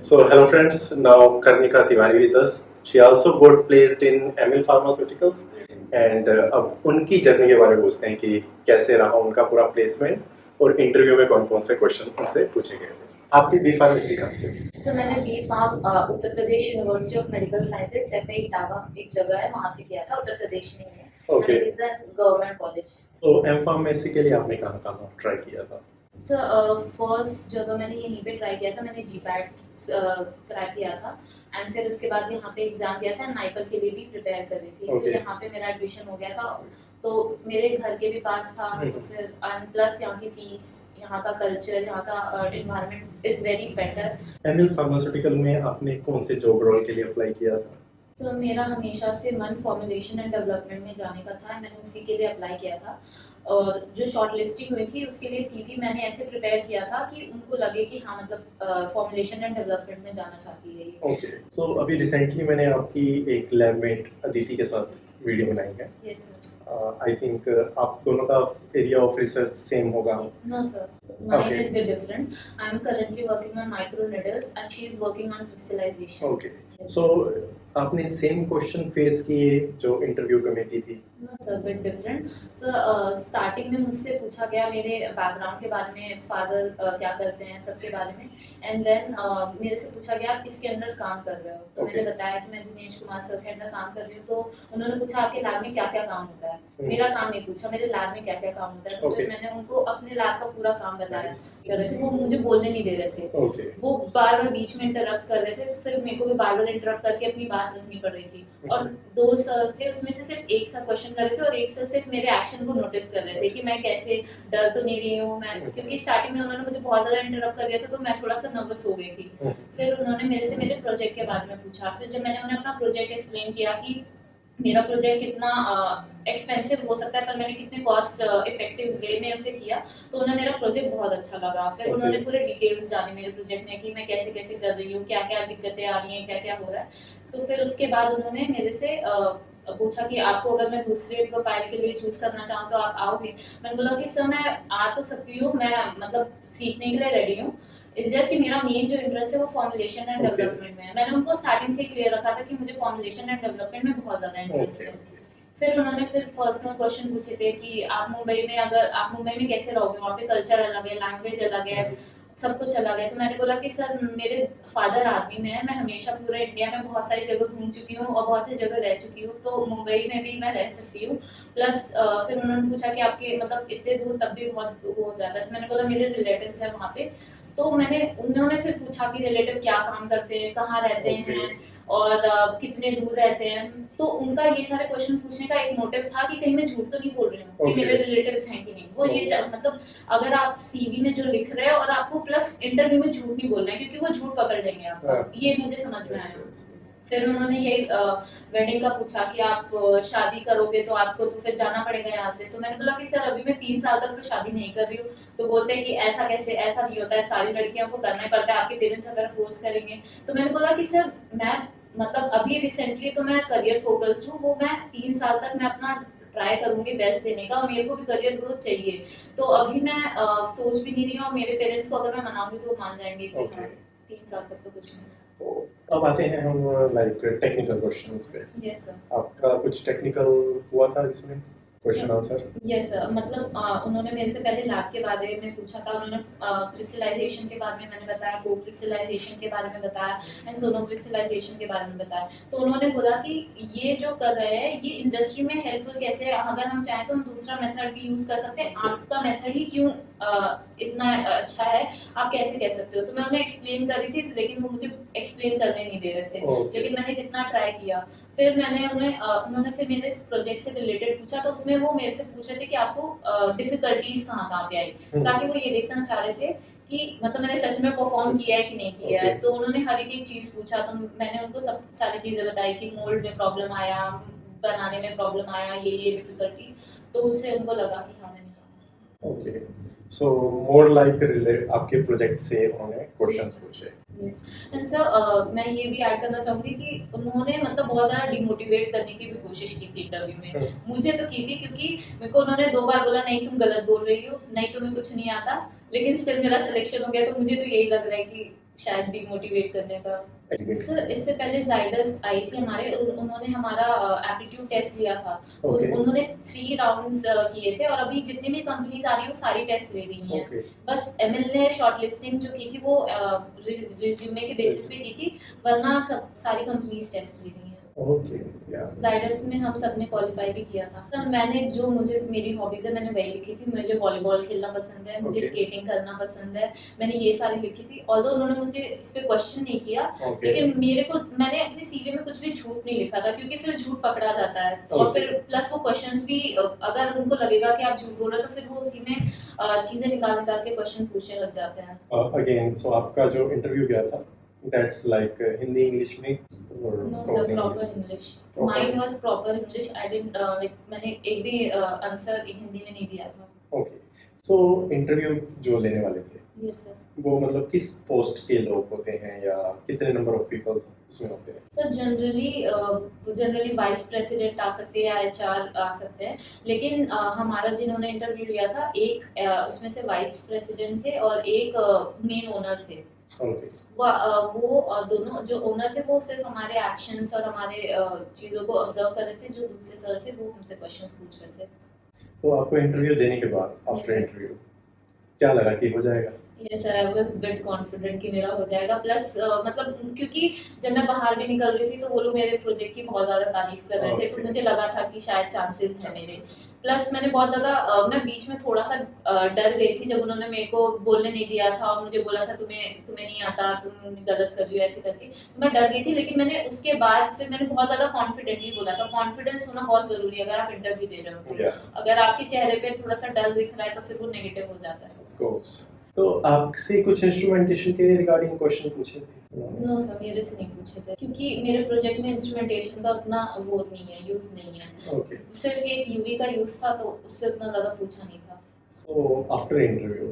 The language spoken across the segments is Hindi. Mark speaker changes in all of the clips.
Speaker 1: So, hello friends. Now Karnika Tiwari with us. She also got placed in ML Pharmaceuticals. And अब उनकी जर्नी के बारे में पूछते हैं कि कैसे रहा उनका पूरा प्लेसमेंट और इंटरव्यू में कौन कौन से क्वेश्चन उनसे पूछे गए थे। आपकी बी फार्मेसी कहाँ से?
Speaker 2: सर मैंने B pharm Uttar Pradesh university of medical sciences Saifai Etawah एक जगह है वहाँ से किया था, उत्तर प्रदेश में ही है।
Speaker 1: Okay.
Speaker 2: It is a government college.
Speaker 1: तो एम फार्मेसी के लिए आपने कहाँ कहाँ ट्राई किया था?
Speaker 2: सर फर्स्ट जगह मैंने यहीं पे ट्राई किया था, मैंने जीपैट क्रैक किया था एंड फिर उसके बाद यहाँ पे एग्जाम दिया था, नाइपर के लिए भी प्रिपेयर कर रही थी। तो यहाँ पे मेरा एडमिशन हो गया था, तो मेरे घर के भी पास था, तो फिर एंड प्लस यहाँ की फीस, यहाँ का कल्चर, यहाँ का environment is very better.
Speaker 1: ML pharmaceutical में आपने कौन से जॉब रोल के लिए अप्लाई किया था?
Speaker 2: सर मेरा हमेशा से मन फॉर्मुलेशन एंड डेवलपमेंट में जाने का था, मैंने उसी के लिए अप्लाई किया था। और जो शॉर्ट लिस्टिंग हुई थी उसके लिए सीवी मैंने ऐसे प्रिपेयर किया था कि उनको लगे कि हाँ मतलब फॉर्मुलेशन एंड डेवलपमेंट में जाना चाहती है ये।
Speaker 1: ओके, सो अभी रिसेंटली मैंने आपकी एक लैबमेट अदिति के साथ वीडियो बनाई है।
Speaker 2: Yes sir.
Speaker 1: आई थिंक आप दोनों का एरिया ऑफ रिसर्च सेम होगा।
Speaker 2: No sir, mine is bit different. I am currently working on micro needles and she is working on crystallization.
Speaker 1: Okay, so आपने सेम क्वेश्चन फेस किए जो इंटरव्यू कमेटी थी?
Speaker 2: No sir, bit different. Sir starting में मुझसे पूछा गया मेरे बैकग्राउंड के बारे में, फादर क्या करते हैं, सबके बारे में। एंड देन मेरे से पूछा गया आप किसके अंडर काम कर रहे हो, तो मैंने बताया कि मैं दिनेश कुमार सर के अंडर काम कर रही हूँ। तो उन्होंने पूछा आपके लैब में क्या क्या काम होता है। मेरा काम नहीं पूछा, मेरे लैब में क्या क्या काम होता है। तो फिर मैंने उनको अपने लैब का पूरा काम बताया कर रहे थे। वो मुझे बोलने नहीं दे रहे थे, वो बार बार बीच में इंटरप्ट कर रहे थे, तो फिर मेरे को भी बार बार इंटरप्ट करके अपनी बात रखनी पड़ रही थी। और 2 सर थे, उसमें से सिर्फ एक सर क्वेश्चन कर रहे थे और एक सर सिर्फ मेरे एक्शन को नोटिस कर रहे थे कि मैं कैसे, डर तो नहीं रही हूँ मैं, क्योंकि स्टार्टिंग में उन्होंने मुझे बहुत ज्यादा इंटरप्ट कर दिया था, तो मैं थोड़ा सा नर्वस हो गई थी। फिर उन्होंने मेरे से मेरे प्रोजेक्ट के बारे में पूछा। फिर जब मैंने उन्हें अपना प्रोजेक्ट एक्सप्लेन किया कि मेरा प्रोजेक्ट कितना एक्सपेंसिव हो सकता है पर मैंने कितने कॉस्ट इफेक्टिव वे में उसे किया, तो उन्हें मेरा प्रोजेक्ट बहुत अच्छा लगा। फिर उन्होंने पूरे डिटेल्स जाने मेरे प्रोजेक्ट में कि मैं कैसे कैसे कर रही हूँ, क्या क्या दिक्कतें आ रही हैं, क्या क्या हो रहा है। तो फिर उसके बाद उन्होंने मेरे से पूछा कि आपको अगर मैं दूसरे प्रोफाइल के लिए चूज करना चाहूँ तो आप आओगे। मैंने बोला कि सर मैं आ तो सकती हूँ, मैं मतलब सीखने के लिए रेडी हूँ। इस जस्ट कि मेरा मेन जो इंटरेस्ट है वो फॉर्मुलेशन एंड डेवलपमेंट में है। मैंने उनको स्टार्टिंग से क्लियर रखा था कि मुझे फॉर्मुलेशन एंड डेवलपमेंट में बहुत ज्यादा इंटरेस्ट है। फिर उन्होंने पर्सनल क्वेश्चन पूछे थे कि आप मुंबई में, अगर आप मुंबई में कैसे रहोगे, वहाँ पे कल्चर अलग है, लैंग्वेज अलग है, सब कुछ अलग है। तो मैंने बोला कि सर मेरे फादर आर्मी में है, मैं हमेशा पूरे इंडिया में बहुत सारी जगह घूम चुकी हूँ और बहुत सी जगह रह चुकी हूँ, तो मुंबई में भी मैं रह सकती हूँ। प्लस फिर उन्होंने पूछा कि आपके मतलब इतने दूर तब भी बहुत वो हो जाता है। तो मैंने बोला मेरे रिलेटिव्स हैं वहाँ पे। तो उन्होंने फिर पूछा कि रिलेटिव क्या काम करते हैं, कहाँ रहते हैं और कितने दूर रहते हैं। तो उनका ये सारे क्वेश्चन पूछने का एक मोटिव था कि कहीं मैं झूठ तो नहीं बोल रही हूँ कि मेरे रिलेटिव्स हैं कि नहीं। वो ये मतलब अगर आप सीवी में जो लिख रहे हो और आपको प्लस इंटरव्यू में झूठ नहीं बोलना है, क्योंकि वो झूठ पकड़ लेंगे आपको, ये मुझे समझ में आया। फिर उन्होंने ये वेडिंग का पूछा कि आप शादी करोगे तो आपको तो फिर जाना पड़ेगा यहाँ से। तो मैंने बोला कि सर अभी मैं 3 साल तक तो शादी नहीं कर रही हूँ। तो बोलते हैं कि ऐसा कैसे, ऐसा नहीं होता है, सारी लड़कियों को करना ही पड़ता है, आपके पेरेंट्स अगर फोर्स करेंगे। तो मैंने बोला कि सर मैं मतलब अभी रिसेंटली तो मैं करियर फोकस्ड हूँ, वो मैं 3 साल तक मैं अपना ट्राई करूंगी बेस्ट देने का, और मेरे को भी करियर ग्रोथ चाहिए। तो अभी मैं सोच भी नहीं रही हूँ, और मेरे पेरेंट्स को अगर मैं मनाऊंगी तो वो मान जाएंगे कि हाँ 3 साल तक तो कुछ नहीं।
Speaker 1: तो अब आते हैं हम लाइक टेक्निकल क्वेश्चंस पे।
Speaker 2: Yes sir.
Speaker 1: आपका कुछ टेक्निकल हुआ था इसमें क्वेश्चन आंसर?
Speaker 2: यस सर, मतलब उन्होंने मेरे से पहले लैब के बारे में पूछा था। उन्होंने क्रिस्टलाइजेशन के बारे में मैंने बताया, को क्रिस्टलाइजेशन के बारे में बताया एंड सोनो क्रिस्टलाइजेशन के बारे में बताया। तो उन्होंने बोला कि ये जो कर रहे हैं ये इंडस्ट्री में हेल्पफुल कैसे है, अगर हम चाहें तो हम दूसरा मेथड भी यूज कर सकते हैं, आपका मेथड ही क्यों इतना अच्छा है, आप कैसे कह सकते हो। तो मैं उन्हें एक्सप्लेन कर रही थी, लेकिन वो मुझे एक्सप्लेन करने नहीं दे रहे थे। लेकिन मैंने जितना ट्राई किया, फिर मैंने उन्होंने फिर मेरे प्रोजेक्ट से रिलेटेड पूछा। तो उसमें वो मेरे से पूछ रहे थे कि आपको डिफिकल्टीज कहाँ कहाँ पे आई, ताकि वो ये देखना चाह रहे थे कि मतलब मैंने सच में परफॉर्म किया है कि नहीं किया है। तो उन्होंने हर एक चीज पूछा, तो मैंने उनको सब सारी चीजें बताई कि मोल्ड में प्रॉब्लम आया, बनाने में प्रॉब्लम आया, ये डिफिकल्टी। तो उससे उनको लगा कि हाँ मैंने।
Speaker 1: ओके, सो मोर लाइक आपके प्रोजेक्ट से उन्होंने क्वेश्चंस पूछे।
Speaker 2: सर मैं ये भी ऐड करना चाहूंगी कि उन्होंने मतलब बहुत ज्यादा डिमोटिवेट करने की भी कोशिश की थी इंटरव्यू में। मुझे तो की थी, क्योंकि मेरे को उन्होंने 2 बार बोला नहीं तुम गलत बोल रही हो, नहीं तुम्हें कुछ नहीं आता, लेकिन स्टिल मेरा सिलेक्शन हो गया। तो मुझे तो यही लग रहा है कि शायद डिमोटिवेट करने का।
Speaker 1: Educate.
Speaker 2: सर इससे पहले जाइडस आई थी हमारे, उन्होंने हमारा एप्टीट्यूड टेस्ट लिया था।
Speaker 1: Okay.
Speaker 2: उन्होंने 3 राउंड्स किए थे और अभी जितनी भी कंपनीज आ रही है वो सारी टेस्ट ले रही हैं।
Speaker 1: Okay.
Speaker 2: बस एमएल ने शॉर्टलिस्टिंग जो की थी वो रिज्यूमे के बेसिस पे की थी, वरना सब सारी कंपनीज टेस्ट ले रही हैं।
Speaker 1: Okay. Yeah.
Speaker 2: जाइडस में हम सब ने क्वालिफाई भी किया था। तब मैंने जो मुझे मेरी हॉबीज है मैंने वही लिखी थी। मुझे वॉलीबॉल खेलना पसंद है, मुझे
Speaker 1: Okay.
Speaker 2: स्केटिंग करना पसंद है, मैंने ये सारी लिखी थी। ऑल्दो उन्होंने मुझे इस पे क्वेश्चन नहीं किया,
Speaker 1: Okay.
Speaker 2: लेकिन मैंने अपनी सीवी में कुछ भी झूठ नहीं लिखा था, क्योंकि फिर झूठ पकड़ा जाता है। और
Speaker 1: Okay.
Speaker 2: फिर प्लस वो क्वेश्चंस भी अगर उनको लगेगा कि आप झूठ बोल रहे हो तो फिर वो उसी में चीजें निकाल निकाल के क्वेश्चन पूछने लग जाते हैं।
Speaker 1: Again, so आपका जो इंटरव्यू गया था, that's like Hindi English mix or
Speaker 2: no
Speaker 1: proper
Speaker 2: sir, proper
Speaker 1: English?
Speaker 2: English.
Speaker 1: Proper.
Speaker 2: Mine was proper English. I didn't like मैंने एक भी आंसर हिंदी में नहीं दिया था।
Speaker 1: Okay. So इंटरव्यू जो लेने वाले थे
Speaker 2: यस सर।
Speaker 1: वो मतलब किस पोस्ट के लोग होते हैं या कितने नंबर ऑफ पीपल उसमें होते हैं?
Speaker 2: सर जनरली वाइस प्रेसिडेंट आ सकते हैं या एचआर आ सकते हैं, लेकिन हमारा जिन्होंने इंटरव्यू लिया था एक उसमें से वाइस प्रेसिडेंट थे और एक मेन ओनर थे।
Speaker 1: Okay.
Speaker 2: वो और दोनों जो ओनर थे वो सिर्फ हमारे एक्शंस और हमारे चीज़ों को ऑब्जर्व कर रहे थे। जो दूसरे सर थे वो हमसे क्वेश्चंस पूछ रहे थे।
Speaker 1: तो आपको इंटरव्यू देने के बाद आफ्टर
Speaker 2: Yes, sir.
Speaker 1: इंटरव्यू क्या लगा कि हो जाएगा?
Speaker 2: Yes sir, I was bit confident कि मेरा हो जाएगा। प्लस मतलब क्योंकि जब मैं बाहर भी निकल रही थी तो वो लोग मेरे प्रोजेक्ट की बहुत ज़्यादा तारीफ कर रहे थे, तो
Speaker 1: Okay.
Speaker 2: मुझे लगा था कि शायद चांसेस हैं मेरे। प्लस मैंने बहुत ज़्यादा मैं बीच में थोड़ा सा डर गई थी जब उन्होंने मेरे को बोलने नहीं दिया था और मुझे बोला था तुम्हें नहीं आता, तुम गलत कर रही हो ऐसे करके। मैं डर गई थी, लेकिन मैंने उसके बाद फिर मैंने बहुत ज़्यादा कॉन्फिडेंटली बोला था। कॉन्फिडेंस होना बहुत ज़रूरी है अगर आप इंटरव्यू दे रहे हो तो।
Speaker 1: Yeah,
Speaker 2: अगर आपके चेहरे पे थोड़ा सा डर दिख रहा है तो फिर वो नेगेटिव हो जाता है।
Speaker 1: of course. तो आपसे कुछ इंस्ट्रूमेंटेशन के रिगार्डिंग क्वेश्चन पूछे थे?
Speaker 2: नो सर, मेरे से नहीं पूछे थे, क्योंकि मेरे प्रोजेक्ट में इंस्ट्रूमेंटेशन का उतना वो नहीं है, यूज़ नहीं है।
Speaker 1: Okay.
Speaker 2: सिर्फ एक यूवी का यूज़ था, तो उससे उतना ज़्यादा पूछा नहीं था।
Speaker 1: So after इंटरव्यू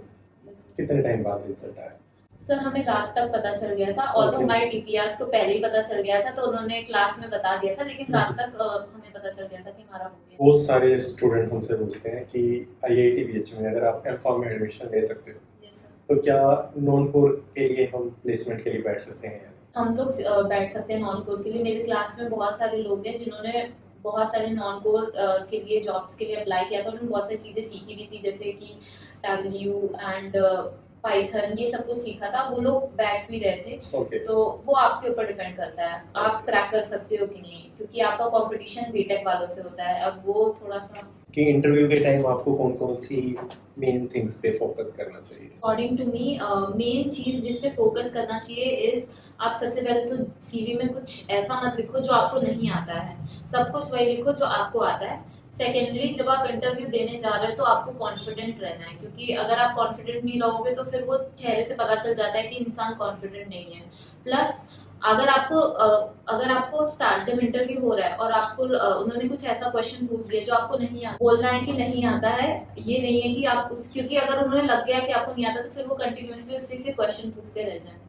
Speaker 1: कितने टाइम बाद रिजल्ट आया?
Speaker 2: सर हमें रात तक पता चल गया था, और तो
Speaker 1: Okay.
Speaker 2: हमारे टीपीआर्स को पहले ही पता चल गया था, तो उन्होंने क्लास में बता दिया था, लेकिन रात तक हमें पता चल गया था कि हमारा हो गया।
Speaker 1: बहुत सारे स्टूडेंट हमसे पूछते हैं कि IIT BH में अगर आप M.Pharm में एडमिशन ले सकते हो
Speaker 2: Yes, sir.
Speaker 1: तो क्या नॉन कोर के लिए हम प्लेसमेंट के लिए बैठ सकते हैं?
Speaker 2: हम लोग बैठ सकते हैं नॉन कोर के लिए। मेरे क्लास में बहुत सारे लोग हैं जिन्होंने बहुत सारे नॉन कोर के लिए जॉब्स के लिए अप्लाई किया था। उन्होंने बहुत सारी चीज़ें सीखी भी थी, जैसे कि टैबल्यू एंड पाइथन, ये सब कुछ सीखा था। वो लोग बैठ भी रहे थे।
Speaker 1: Okay.
Speaker 2: तो वो आपके ऊपर डिपेंड करता है, आप क्रैक कर सकते हो कि नहीं, क्योंकि आपका कंपटीशन बीटेक वालों से होता है। अब वो थोड़ा सा
Speaker 1: कि इंटरव्यू के टाइम आपको कौन कौन सी मेन थिंग्स पे फोकस करना चाहिए?
Speaker 2: अकॉर्डिंग टू मी मेन चीज़ जिस पे फोकस करना चाहिए इज़, आप सबसे पहले तो सीवी में कुछ ऐसा मत लिखो जो आपको नहीं आता है, सब कुछ वही लिखो जो आपको आता है। सेकेंडली, जब आप इंटरव्यू देने जा रहे हो तो आपको कॉन्फिडेंट रहना है, क्योंकि अगर आप कॉन्फिडेंट नहीं रहोगे तो फिर वो चेहरे से पता चल जाता है कि इंसान कॉन्फिडेंट नहीं है। प्लस अगर आपको स्टार्ट जब इंटरव्यू हो रहा है और आपको उन्होंने कुछ ऐसा क्वेश्चन पूछ दिया जो आपको नहीं आता, बोलना है कि नहीं आता है, ये नहीं है कि आप क्योंकि अगर उन्हें लग गया कि आपको नहीं आता तो फिर वो कंटिन्यूअसली उसी से क्वेश्चन पूछते रह जाएं।